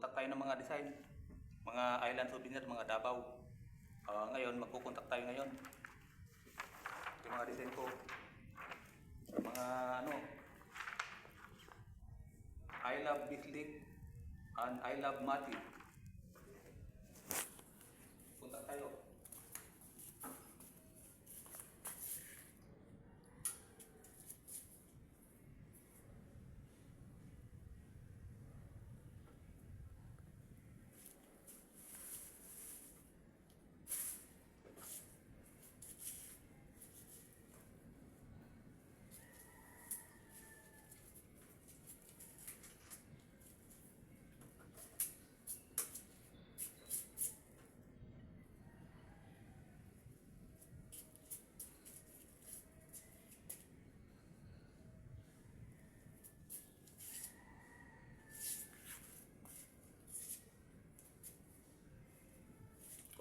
Contact tayo ng mga design, mga island souvenir, mga Davao. Ngayon, magkukontak tayo ngayon. Ito yung mga design ko. Mga ano, I love Bislig and I love Mati. Kontak tayo.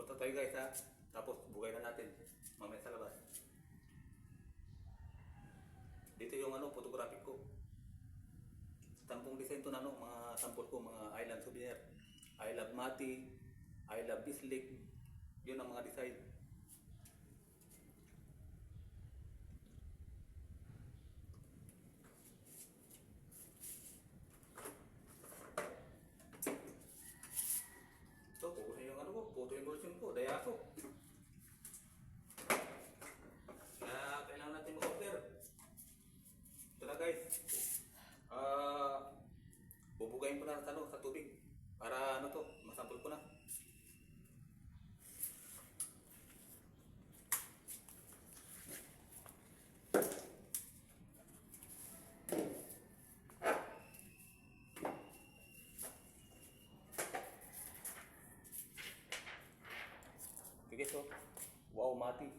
Kontak tayo guys ha. Tapos bugay na natin mamaya sa labas. Dito yung ano, photographic ko. Sampung design to na ano, mga sample ko, mga island souvenir. I love Mati, I love Bislig. Yun ang mga design. So, pupusin yung ano ko, photo emulsion ko, Dayaso. Kaya kailangan natin mag-order. Ito na guys. Bubugayin ko na sa, ano, sa tubig. Para ano to, masample ko na. Sige so, wow Mati.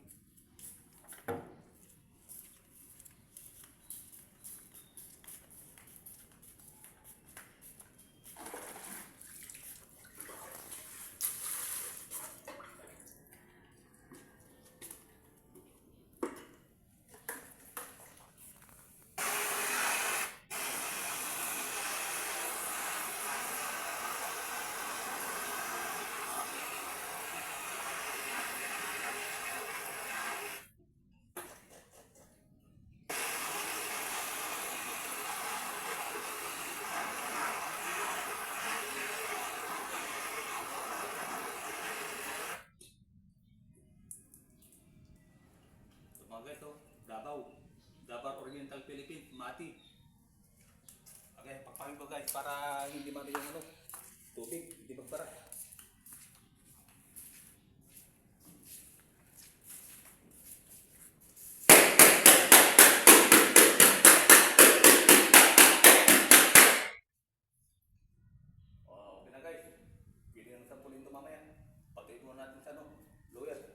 Mga guys, oh, Davao Oriental Philippines, Mati. Okay, pakpakin ko guys para hindi mali yung ano, tubig, hindi magbara. Okay na guys, pwede nang sampulin ito mamaya. Patuloy mo natin sa ano, lawyer.